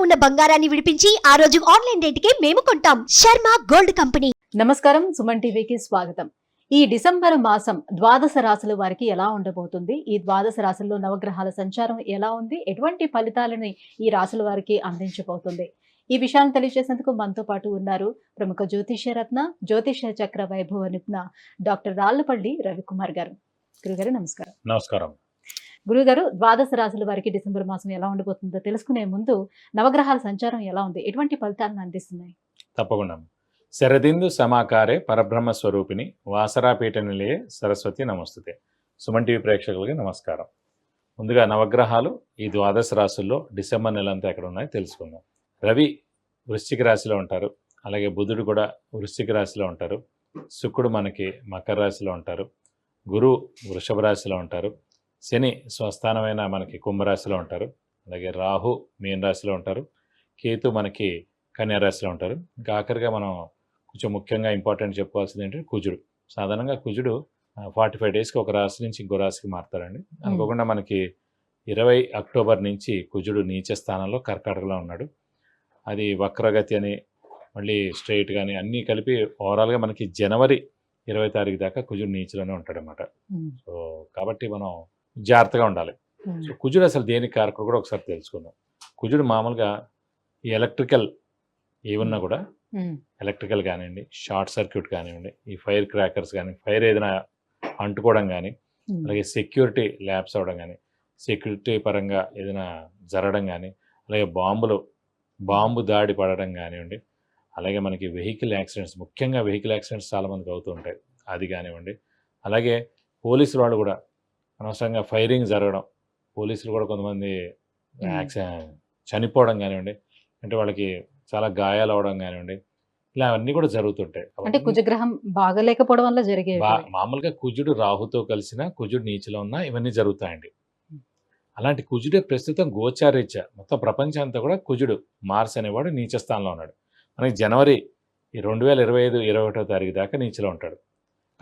ఉన్న బంగారాన్ని విడిపించి ఆ రోజు ఆన్లైన్ రేటుకే మేము కొంటాం. Sharma gold company. నమస్కారం, సుమన్ టీవీకి స్వాగతం. ఈ డిసెంబర్ మాసం ద్వాదశ రాశుల వారికి ఎలా ఉండబోతుంది, ఈ ద్వాదశ రాశుల్లో నవగ్రహాల సంచారం ఎలా ఉంది, ఎటువంటి ఫలితాలని ఈ రాశుల వారికి అందించబోతుంది, ఈ విషయాన్ని తెలియజేసేందుకు మనతో పాటు ఉన్నారు ప్రముఖ జ్యోతిష్య రత్న, జ్యోతిష్య చక్ర వైభవ నిపుణ డాక్టర్ రాళ్లపల్లి రవికుమార్ గారు. గురుగారు నమస్కారం. నమస్కారం. గురుగారు, ద్వాదశ రాశుల వారికి డిసెంబర్ మాసం ఎలా ఉండబోతుందో తెలుసుకునే ముందు నవగ్రహాల సంచారం ఎలా ఉంది, ఎటువంటి ఫలితాలను అందిస్తున్నాయి? తప్పకుండా. శరదిందు సమాకారే పరబ్రహ్మ స్వరూపిణి వాసరాపీఠ నిలయే సరస్వతి నమస్తుతే. సుమన్ టీవీ ప్రేక్షకులకి నమస్కారం. ముందుగా నవగ్రహాలు ఈ ద్వాదశ రాశుల్లో డిసెంబర్ నెల అంతా ఎక్కడ ఉన్నాయో తెలుసుకుందాం. రవి వృశ్చిక రాశిలో ఉంటారు, అలాగే బుధుడు కూడా వృశ్చిక రాశిలో ఉంటారు, శుక్రుడు మనకి మకర రాశిలో ఉంటారు, గురువు వృషభ రాశిలో ఉంటారు, శని స్వస్థానమైన మనకి కుంభరాశిలో ఉంటారు, అలాగే రాహు మీన రాశిలో ఉంటారు, కేతు మనకి కన్యా రాశిలో ఉంటారు. ఇంకా ఆఖరిగా మనం కొంచెం ముఖ్యంగా ఇంపార్టెంట్ చెప్పుకోవాల్సింది ఏంటంటే కుజుడు. సాధారణంగా కుజుడు 45 డేస్కి ఒక రాశి నుంచి ఇంకో రాశికి మారుతారండి. అనుకోకుండా మనకి 20 అక్టోబర్ నుంచి కుజుడు నీచ స్థానంలో కర్కాటకలో ఉన్నాడు. అది వక్రగతి అని మళ్ళీ స్ట్రైట్ కానీ అన్నీ కలిపి ఓవరాల్గా మనకి జనవరి 20 తారీఖు దాకా కుజుడు నీచలోనే ఉంటాడు అన్నమాట. సో కాబట్టి మనం జాగ్రత్తగా ఉండాలి. సో కుజుడు అసలు దేనికి కారకుడు కూడా ఒకసారి తెలుసుకుందాం. కుజుడు మామూలుగా ఈ ఎలక్ట్రికల్ ఏమన్నా కూడా ఎలక్ట్రికల్ కానివ్వండి, షార్ట్ సర్క్యూట్ కానివ్వండి, ఈ ఫైర్ క్రాకర్స్ కానీ, ఫైర్ ఏదైనా అంటుకోవడం కానీ, అలాగే సెక్యూరిటీ ల్యాబ్స్ అవ్వడం కానీ, సెక్యూరిటీ పరంగా ఏదైనా జరగడం కానీ, అలాగే బాంబు దాడి పడడం కానివ్వండి, అలాగే మనకి వెహికల్ యాక్సిడెంట్స్, ముఖ్యంగా వెహికల్ యాక్సిడెంట్స్ చాలామందికి అవుతూ ఉంటాయి, అది కానివ్వండి. అలాగే పోలీసులు వాళ్ళు కూడా అనవసరంగా ఫైరింగ్ జరగడం, పోలీసులు కూడా కొంతమంది చనిపోవడం కానివ్వండి, అంటే వాళ్ళకి చాలా గాయాలు అవడం కానివ్వండి, ఇలా అవన్నీ కూడా జరుగుతుంటాయి. అంటే కుజగ్రహం బాగలేకపోవడం వల్ల జరిగే మామూలుగా కుజుడు రాహుతో కలిసిన, కుజుడు నీచలో ఉన్న ఇవన్నీ జరుగుతాయండి. అలాంటి కుజుడే ప్రస్తుతం గోచారీత్యా మొత్తం ప్రపంచం అంతా కూడా కుజుడు మార్స్ అనేవాడు నీచ స్థానంలో ఉన్నాడు. మనకి జనవరి 2025 21వ తారీఖు దాకా నీచలో ఉంటాడు.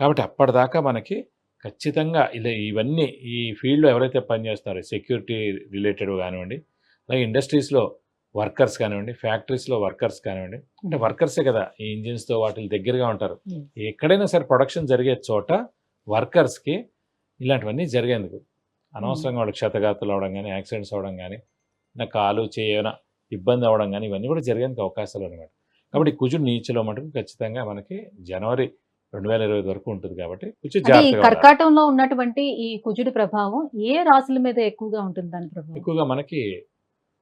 కాబట్టి అప్పటిదాకా మనకి ఖచ్చితంగా ఇలా ఇవన్నీ ఈ ఫీల్డ్లో ఎవరైతే పనిచేస్తున్నారో సెక్యూరిటీ రిలేటెడ్ కానివ్వండి, అలాగే ఇండస్ట్రీస్లో వర్కర్స్ కానివ్వండి, ఫ్యాక్టరీస్లో వర్కర్స్ కానివ్వండి, అంటే వర్కర్సే కదా ఈ ఇంజిన్స్తో వాటి దగ్గరగా ఉంటారు. ఎక్కడైనా సరే ప్రొడక్షన్ జరిగే చోట వర్కర్స్కి ఇలాంటివన్నీ జరిగేందుకు అనవసరంగా వాళ్ళకి క్షతగాతులు అవడం కానీ, యాక్సిడెంట్స్ అవడం కానీ, నా కాలు చేయన ఇబ్బంది అవడం కానీ, ఇవన్నీ కూడా జరిగేందుకు అవకాశాలు అనమాట. కాబట్టి కుజుడు నీచలో మటుకు ఖచ్చితంగా మనకి జనవరి 2025 వరకు ఉంటుంది. కాబట్టి కర్కాటకంలో ఉన్నటువంటి ఈ కుజుడి ప్రభావం ఏ రాశుల మీద ఎక్కువగా ఉంటుంది? దాని ప్రభావం ఎక్కువగా మనకి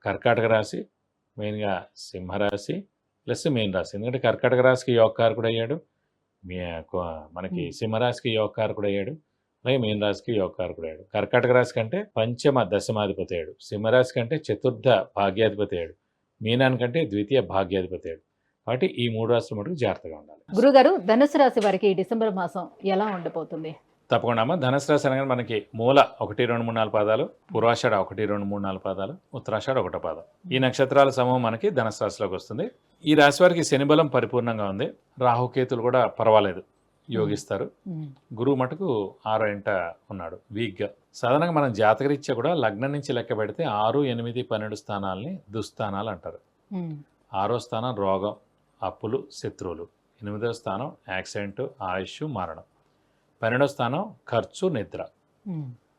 కర్కాటక రాశి, మెయిన్గా సింహరాశి ప్లస్ మీన రాశి. ఎందుకంటే కర్కాటక రాశికి యోగకారకుడు అయ్యాడు, మనకి సింహరాశికి యోగకారకుడు అయ్యాడు, అలాగే మీన రాశికి యోగకారకుడు అయ్యాడు. కర్కాటక రాశి కంటే పంచమ దశమాధిపతి అయ్యాడు, సింహరాశి కంటే చతుర్థ భాగ్యాధిపతి అయ్యాడు, మీనానికంటే ద్వితీయ భాగ్యాధిపతి అయ్యాడు. కాబట్టి ఈ 3 రాశులు మటుకు జాగ్రత్తగా ఉండాలి. గురుగారు, ధనుసు రాశి వారికి డిసెంబర్ మాసం ఎలా ఉండబోతుంది? తప్పకుండా అమ్మ. ధనుసు రాశి అనగానే మనకి మూల 1, 2, 3, 4 పాదాలు, పూర్వాషాఢ 1, 2, 3, 4 పాదాలు, ఉత్తరాషాఢ 1 పాదం. ఈ నక్షత్రాల సమూహం మనకి ధనుసు రాశిలోకి వస్తుంది. ఈ రాశి వారికి శని బలం పరిపూర్ణంగా ఉంది, రాహుకేతులు కూడా పర్వాలేదు, యోగిస్తారు. గురువు మటుకు 6వ ఇంట ఉన్నాడు వీక్గా. సాధారణంగా మనం జాతకరీత్యా కూడా లగ్నం నుంచి లెక్క పెడితే 6, 8, 12 స్థానాలని దుస్థానాలు అంటారు. 6వ స్థానం రోగం, అప్పులు, శత్రువులు. 8వ స్థానం యాక్సిడెంట్, ఆయుష్, మరణం. 12వ స్థానం ఖర్చు, నిద్ర.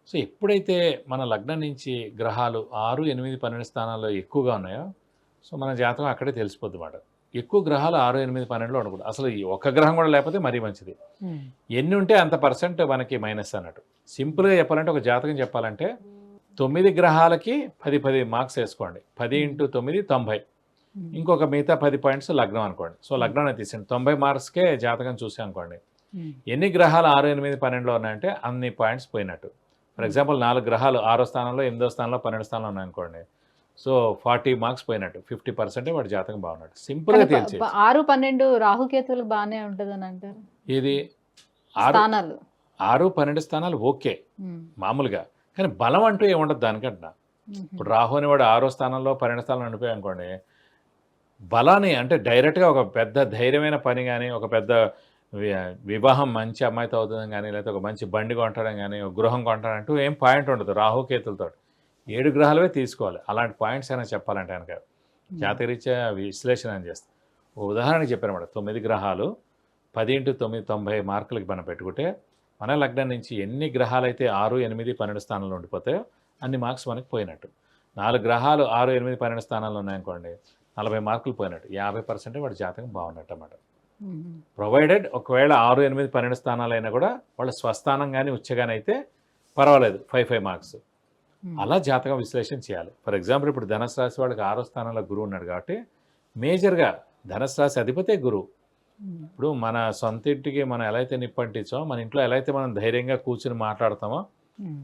సో ఎప్పుడైతే మన లగ్నం నుంచి గ్రహాలు 6, 8, 12 స్థానాల్లో ఎక్కువగా ఉన్నాయో, సో మన జాతకం అక్కడే తెలిసిపోద్ది అన్నమాట. ఎక్కువ గ్రహాలు 6, 8, 12లో ఉండకూడదు. అసలు ఈ ఒక్క గ్రహం కూడా లేకపోతే మరీ మంచిది. ఎన్ని ఉంటే అంత పర్సెంట్ మనకి మైనస్ అన్నట్టు. సింపుల్గా చెప్పాలంటే, ఒక జాతకం చెప్పాలంటే 9 గ్రహాలకి 10 మార్క్స్ వేసుకోండి. 10 × 9 90. ఇంకొక మిగతా 10 పాయింట్స్ లగ్నం అనుకోండి. సో లగ్నాన్ని తీసండి, 90 మార్క్స్కే జాతకం చూసాం అనుకోండి. ఎన్ని గ్రహాలు 6, 8, 12లో ఉన్నాయంటే అన్ని పాయింట్స్ పోయినట్టు. ఫర్ ఎగ్జాంపుల్ 4 గ్రహాలు 6వ స్థానంలో, 8వ స్థానంలో, 12వ స్థానంలో ఉన్నాయనుకోండి. సో 40 మార్క్స్ పోయినట్టు, 50% వాడి జాతకం బాగున్నట్టు. సింపుల్గా తెలిసి 6, 12 రాహుకేతులకు బాగానే ఉంటుందని అంటారు. ఇది 6, 12 స్థానాలు ఓకే మామూలుగా, కానీ బలం అంటూ ఏముండదు దానికంటున్నా. ఇప్పుడు రాహు అనేవాడు 6వ స్థానంలో, 12వ స్థానంలో ఉండిపోయాయి అనుకోండి, బలాన్ని అంటే డైరెక్ట్గా ఒక పెద్ద ధైర్యమైన పని కానీ, ఒక పెద్ద వివాహం మంచి అమ్మాయితో అవుతుంది కానీ, లేకపోతే ఒక మంచి బండి కొంటడం కానీ, ఒక గృహం కొంటడం అంటూ ఏం పాయింట్ ఉండదు రాహుకేతులతో. 7 గ్రహాలవే తీసుకోవాలి అలాంటి పాయింట్స్ అయినా చెప్పాలంటే కనుక. జాతకరీత్యా విశ్లేషణ అని చేస్తాం. ఉదాహరణకి చెప్పారన్నమాట, 9 గ్రహాలు 10 × 9 90 మార్కులకి మనం పెట్టుకుంటే మన లగ్నం నుంచి ఎన్ని గ్రహాలు అయితే 6, 8, 12 స్థానంలో ఉండిపోతాయో అన్ని మార్క్స్ మనకి పోయినట్టు. 4 గ్రహాలు 6, 8, 12 స్థానాల్లో ఉన్నాయనుకోండి, 40 మార్కులు పోయినట్టు. 50% వాడి జాతకం బాగున్నట్టు అన్నమాట. ప్రొవైడెడ్ ఒకవేళ 6, 8, 12 స్థానాలైనా కూడా వాళ్ళ స్వస్థానం కానీ ఉచ్చగాని అయితే పర్వాలేదు, 5 మార్క్స్. అలా జాతకం విశ్లేషణ చేయాలి. ఫర్ ఎగ్జాంపుల్ ఇప్పుడు ధనుసు రాశి వాళ్ళకి 6వ స్థానంలో గురువు ఉన్నాడు కాబట్టి మేజర్గా ధనుసు రాశి అధిపతే గురువు. ఇప్పుడు మన సొంత ఇంటికి మనం ఎలా అయితే నిప్పంటించామో, మన ఇంట్లో ఎలా అయితే మనం ధైర్యంగా కూర్చుని మాట్లాడతామో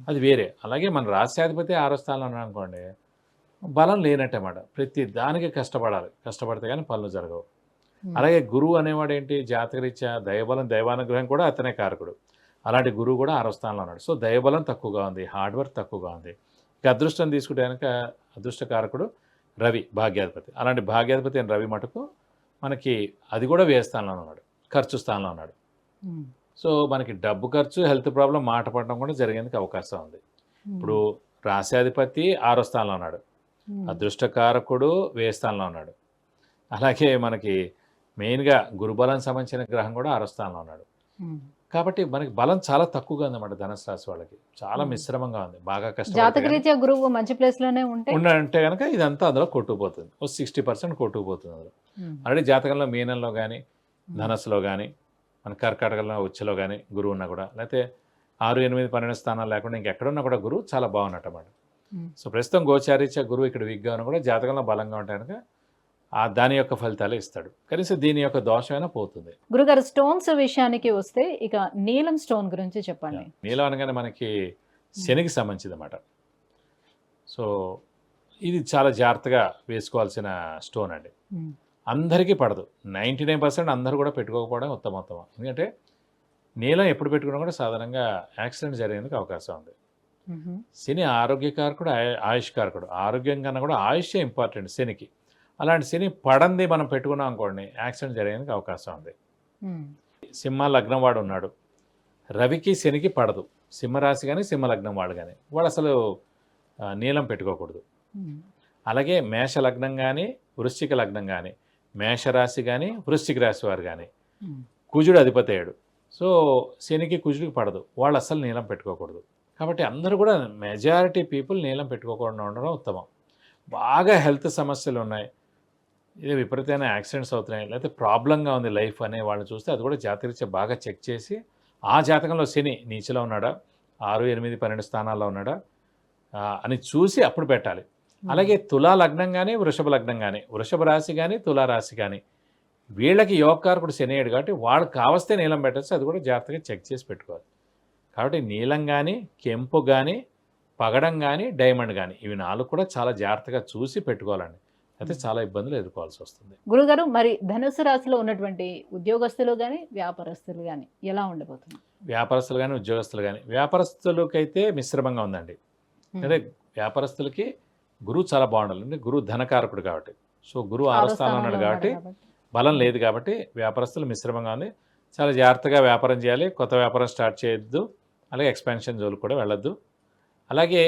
అది వేరే. అలాగే మన రాష్ట్రాధిపతి 6వ స్థానంలో ఉన్నాడు అనుకోండి, బలం లేనట్టమాట. ప్రతి దానికి కష్టపడాలి, కష్టపడితే కానీ పనులు జరగవు. అలాగే గురువు అనేవాడు ఏంటి, జాతకరీత్యా దైవబలం దైవానుగ్రహం కూడా అతనే కారకుడు. అలాంటి గురువు కూడా 6వ స్థానంలో ఉన్నాడు. సో దైవబలం తక్కువగా ఉంది, హార్డ్ వర్క్ తక్కువగా ఉంది. ఇక అదృష్టం తీసుకుంటే కనుక అదృష్టకారకుడు రవి, భాగ్యాధిపతి. అలాంటి భాగ్యాధిపతి అయిన రవి మటుకు మనకి అది కూడా వ్యయ స్థానంలో ఉన్నాడు, ఖర్చు స్థానంలో ఉన్నాడు. సో మనకి డబ్బు ఖర్చు, హెల్త్ ప్రాబ్లం, మాట పడడం కూడా జరిగేందుకు అవకాశం ఉంది. ఇప్పుడు రాశ్యాధిపతి 6వ స్థానంలో ఉన్నాడు, అదృష్టకారకుడు వ్యయ స్థానంలో ఉన్నాడు. అలాగే మనకి మెయిన్గా గురుబలం సంబంధించిన గ్రహం కూడా 6వ స్థానంలో ఉన్నాడు. కాబట్టి మనకి బలం చాలా తక్కువగా ఉందన్నమాట ధనుసు రాశి వాళ్ళకి. చాలా మిశ్రమంగా ఉంది, బాగా జాతకరీత్యా గురువు మంచి ప్లేస్ లోనే ఉంటే కనుక ఇదంతా అందులో కొట్టుకుపోతుంది. 60% కొట్టుకుపోతుంది అందులో. ఆల్రెడీ జాతకంలో మీనంలో కానీ, ధనస్సులో కానీ, మన కర్కాటకంలో ఉచ్చలో కానీ గురువు ఉన్నా కూడా, లేకపోతే 6, 8, 12 స్థానాలు లేకుండా ఇంకెక్కడున్నా కూడా గురువు చాలా బాగున్నట్టు అన్నమాట. సో ప్రస్తుతం గోచారీత్యా గురువు ఇక్కడ వీక్గా ఉన్నా కూడా జాతకంలో బలంగా ఉంటే కనుక దాని యొక్క ఫలితాలు ఇస్తాడు. కనీసం దీని యొక్క దోషమైనా పోతుంది. గురుగారు, స్టోన్స్ విషయానికి వస్తే ఇక నీలం స్టోన్ గురించి చెప్పండి. నీలం అనగానే మనకి శనికి సంబంధించింది అన్నమాట. సో ఇది చాలా జాగ్రత్తగా వేసుకోవాల్సిన స్టోన్ అండి. అందరికీ పడదు, 99% అందరూ కూడా పెట్టుకోకపోవడం ఉత్తమం. ఎందుకంటే నీలం ఎప్పుడు పెట్టుకున్నా కూడా సాధారణంగా యాక్సిడెంట్ జరిగేందుకు అవకాశం ఉంది. శని ఆరోగ్యకారకుడు, ఆయుష్కారకుడు. ఆరోగ్యం కన్నా కూడా ఆయుష్యే ఇంపార్టెంట్ శనికి. అలాంటి శని పడంది మనం పెట్టుకున్నాం అనుకోండి, యాక్సిడెంట్ జరిగేందుకు అవకాశం ఉంది. సింహ లగ్నం వాడు ఉన్నాడు, రవికి శనికి పడదు. సింహరాశి కానీ సింహ లగ్నం వాడు కానీ వాడు అసలు నీలం పెట్టుకోకూడదు. అలాగే మేష లగ్నం కానీ, వృశ్చిక లగ్నం కానీ, మేషరాశి కానీ, వృశ్చిక రాశి వారు కానీ, కుజుడు అధిపతి అయ్యాడు. సో శనికి కుజుడికి పడదు, వాళ్ళు అసలు నీలం పెట్టుకోకూడదు. కాబట్టి అందరూ కూడా మెజారిటీ పీపుల్ నీలం పెట్టుకోకుండా ఉండడం ఉత్తమం. బాగా హెల్త్ సమస్యలు ఉన్నాయి, ఇది విపరీతమైన యాక్సిడెంట్స్ అవుతున్నాయి, లేకపోతే ప్రాబ్లంగా ఉంది లైఫ్ అనే వాళ్ళని చూస్తే అది కూడా జాతకరీత్యా బాగా చెక్ చేసి ఆ జాతకంలో శని నీచలో ఉన్నాడా, 6, 8, 12 స్థానాల్లో ఉన్నాడా అని చూసి అప్పుడు పెట్టాలి. అలాగే తులా లగ్నం కానీ, వృషభ లగ్నం కానీ, వృషభ రాశి కానీ, తులా రాశి కానీ వీళ్ళకి యోగకారకుడు శని అయ్యాడు కాబట్టి వాడు కావస్తే నీలం పెట్టచ్చు, అది కూడా జాగ్రత్తగా చెక్ చేసి పెట్టుకోవాలి. కాబట్టి నీలం కానీ, కెంపు కానీ, పగడం కానీ, డైమండ్ కానీ ఇవి 4 కూడా చాలా జాగ్రత్తగా చూసి పెట్టుకోవాలండి. అయితే చాలా ఇబ్బందులు ఎదుర్కోవాల్సి వస్తుంది. గురుగారు, మరి ధనుసు రాశిలో ఉన్నటువంటి ఉద్యోగస్తులు కానీ, వ్యాపారస్తులు కానీ ఎలా ఉండబోతుంది? వ్యాపారస్తులు కానీ, ఉద్యోగస్తులు కానీ, వ్యాపారస్తులకైతే మిశ్రమంగా ఉందండి. అంటే వ్యాపారస్తులకి గురువు చాలా బాగుండాలి. అంటే గురువు ధనకారకుడు కాబట్టి, సో గురువు 6వ స్థానంలో ఉన్నాడు కాబట్టి బలం లేదు కాబట్టి వ్యాపారస్తులు మిశ్రమంగా ఉంది. చాలా జాగ్రత్తగా వ్యాపారం చేయాలి, కొత్త వ్యాపారం స్టార్ట్ చేయొద్దు, అలాగే ఎక్స్పాన్షన్ జోలు కూడా వెళ్ళొద్దు. అలాగే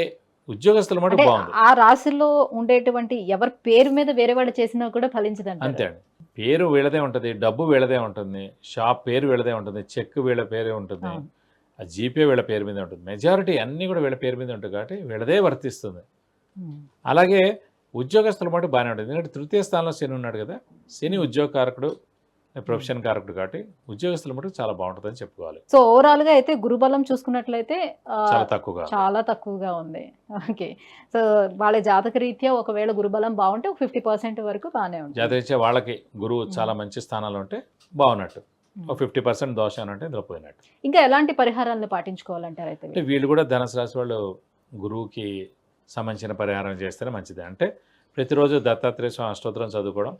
ఉద్యోగస్తుల మాట బాగుంది. ఆ రాశిలో ఉండేటువంటి ఎవరి పేరు మీద వేరే వాళ్ళు చేసినా కూడా ఫలించదండి. అంతే అండి, పేరు వీళ్ళదే ఉంటుంది, డబ్బు వీళ్ళదే ఉంటుంది, షాప్ పేరు వీళ్ళదే ఉంటుంది, చెక్ వీళ్ళ పేరే ఉంటుంది, ఆ జీపే వీళ్ళ పేరు మీద ఉంటుంది. మెజారిటీ అన్నీ కూడా వీళ్ళ పేరు మీద ఉంటుంది కాబట్టి వీళ్ళదే వర్తిస్తుంది. అలాగే ఉద్యోగస్తుల మాట బాగానే ఉంటుంది, ఎందుకంటే 3వ స్థానంలో శని ఉన్నాడు కదా. శని ఉద్యోగకారకుడు, ప్రొఫెషన్ కారకుడు కాబట్టి ఉద్యోగస్తుల మటుకు చాలా బాగుంటుందని చెప్పుకోవాలి. సో ఓవరాల్ గా అయితే గురుబలం చూసుకున్నట్లయితే చాలా తక్కువగా ఉంది. ఓకే, సో వాళ్ళ జాతక రీత్యా ఒకవేళ గురుబలం బాగుంటే 50% వరకు బాగానే ఉంటుంది. జాతరీత్యా వాళ్ళకి గురువు చాలా మంచి స్థానాలు ఉంటే బాగున్నట్టు, 50% దోషం అంటే ఇందులో పోయినట్టు. ఇంకా ఎలాంటి పరిహారాలను పాటించుకోవాలంటారు? అయితే వీళ్ళు కూడా ధనుసు రాశి వాళ్ళు గురువుకి సంబంధించిన పరిహారం చేస్తేనే మంచిది. అంటే ప్రతిరోజు దత్తాత్రేయ స్వామి అష్టోత్తరం చదువుకోవడం,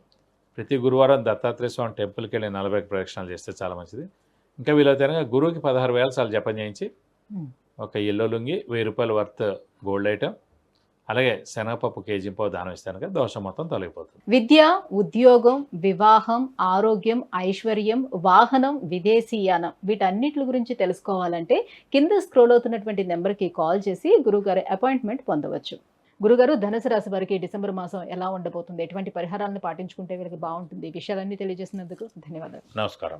ప్రతి గురువారం దత్తాత్రేయ స్వామి టెంపుల్కి వెళ్ళి 40 ప్రదక్షిణాలు చేస్తే చాలా మంచిది. ఇంకా వీలైతే గురువుకి 16,000 సార్లు జపం చేయించి ఒక ఎల్లో లుంగి, 1000 రూపాయలు వర్త్ గోల్డ్ ఐటమ్, అలాగే శనగపప్పు కేజీంపో దానం ఇస్తాను, దోషం మొత్తం తొలగిపోతుంది. విద్య, ఉద్యోగం, వివాహం, ఆరోగ్యం, ఐశ్వర్యం, వాహనం, విదేశీయానం వీటన్నిటి గురించి తెలుసుకోవాలంటే కింద స్క్రోల్ అవుతున్నటువంటి నెంబర్కి కాల్ చేసి గురువుగారి అపాయింట్మెంట్ పొందవచ్చు. గురుగారు, ధనుసు రాశి వారికి డిసెంబర్ మాసం ఎలా ఉండబోతుంది, ఎటువంటి పరిహారాలను పాటించుకుంటే వీళ్ళకి బాగుంటుంది, ఈ విషయాలన్నీ తెలియజేసినందుకు ధన్యవాదాలు. నమస్కారం.